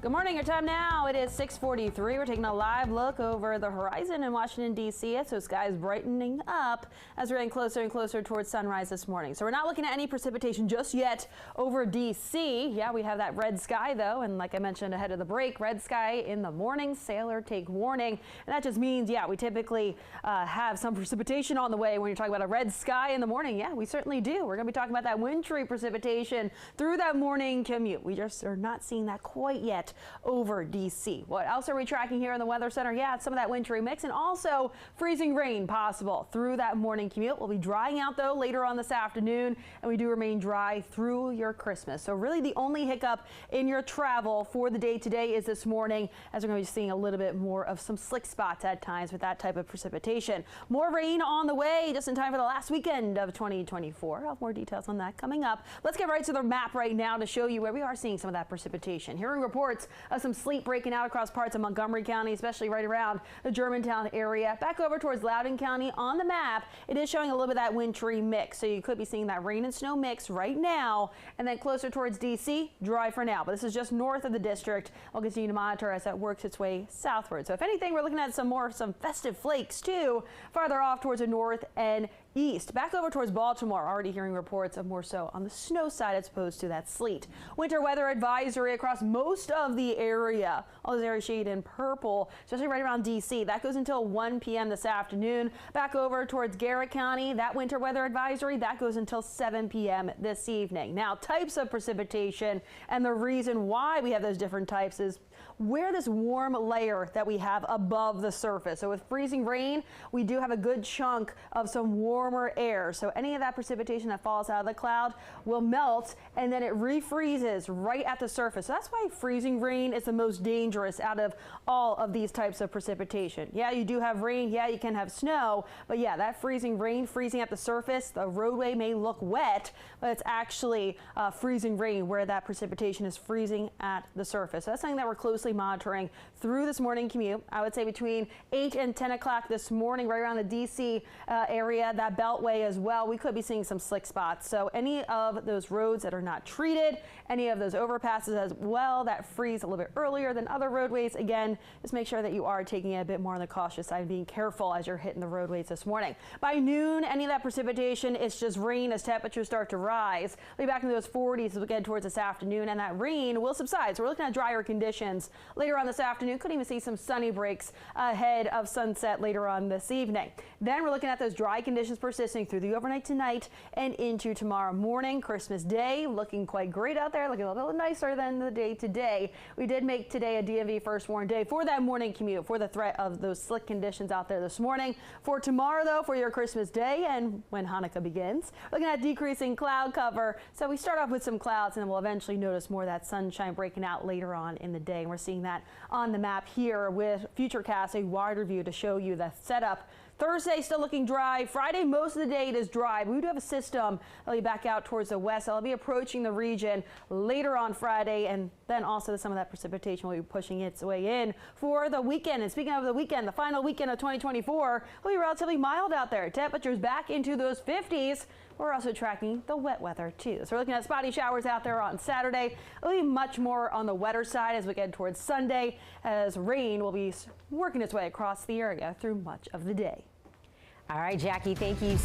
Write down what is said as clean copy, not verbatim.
Good morning, your time now. It is 6:43. We're taking a live look over the horizon in Washington, D.C. So skies brightening up as we're getting closer and closer towards sunrise this morning. So we're not looking at any precipitation just yet over D.C. Yeah, we have that red sky, though. And like I mentioned ahead of the break, red sky in the morning. Sailor, take warning. And that just means, yeah, we typically have some precipitation on the way when you're talking about a red sky in the morning. Yeah, we certainly do. We're going to be talking about that wintry precipitation through that morning commute. We just are not seeing that quite yet over D.C. What else are we tracking here in the Weather Center? Yeah, some of that wintry mix and also freezing rain possible through that morning commute. We'll be drying out, though, later on this afternoon, and we do remain dry through your Christmas. So really the only hiccup in your travel for the day today is this morning, as we're going to be seeing a little bit more of some slick spots at times with that type of precipitation. More rain on the way just in time for the last weekend of 2024. I'll have more details on that coming up. Let's get right to the map right now to show you where we are seeing some of that precipitation. Hearing reports of some sleet breaking out across parts of Montgomery County, especially right around the Germantown area. Back over towards Loudoun County on the map, it is showing a little bit of that wintry mix. So you could be seeing that rain and snow mix right now. And then closer towards D.C., dry for now. But this is just north of the district. We'll continue to monitor as that works its way southward. So if anything, we're looking at some festive flakes too, farther off towards the north and east. Back over towards Baltimore, already hearing reports of more so on the snow side as opposed to that sleet. Winter weather advisory across most of the area. All those areas shaded in purple, especially right around D.C. That goes until 1 p.m. this afternoon. Back over towards Garrett County, that winter weather advisory, that goes until 7 p.m. this evening. Now, types of precipitation and the reason why we have those different types is where this warm layer that we have above the surface. So with freezing rain, we do have a good chunk of some warmer air. So any of that precipitation that falls out of the cloud will melt and then it refreezes right at the surface. So that's why freezing rain is the most dangerous out of all of these types of precipitation. Yeah, you do have rain. Yeah, you can have snow. But yeah, that freezing rain, freezing at the surface, the roadway may look wet, but it's actually freezing rain where that precipitation is freezing at the surface. So that's something that we're closely monitoring through this morning commute. I would say between 8 and 10 o'clock this morning, right around the D.C. area, that beltway as well, we could be seeing some slick spots. So any of those roads that are not treated, any of those overpasses as well that freeze a little bit earlier than other roadways, again, just make sure that you are taking it a bit more on the cautious side and being careful as you're hitting the roadways this morning. By noon, any of that precipitation, it's just rain as temperatures start to rise. We'll be back into those 40s as we get towards this afternoon, and that rain will subside. So we're looking at drier conditions later on this afternoon. Could even see some sunny breaks ahead of sunset later on this evening. Then we're looking at those dry conditions persisting through the overnight tonight and into tomorrow morning. Christmas Day looking quite great out there, looking a little nicer than the day today. We did make today a DMV first warn day for that morning commute, for the threat of those slick conditions out there this morning. For tomorrow, though, for your Christmas Day and when Hanukkah begins, looking at decreasing cloud cover. So we start off with some clouds and then we'll eventually notice more of that sunshine breaking out later on in the day. And we're seeing that on the map here with Futurecast, a wider view to show you the setup. Thursday still looking dry. Friday, most of the day it is dry. We do have a system that'll be back out towards the west. That'll be approaching the region later on Friday, and then also some of that precipitation will be pushing its way in for the weekend. And speaking of the weekend, the final weekend of 2024 will be relatively mild out there. Temperatures back into those 50s. We're also tracking the wet weather too. So we're looking at spotty showers out there on Saturday. It'll be much more on the wetter side as we get towards Sunday, as rain will be working its way across the area through much of the day. All right, Jackie, thank you.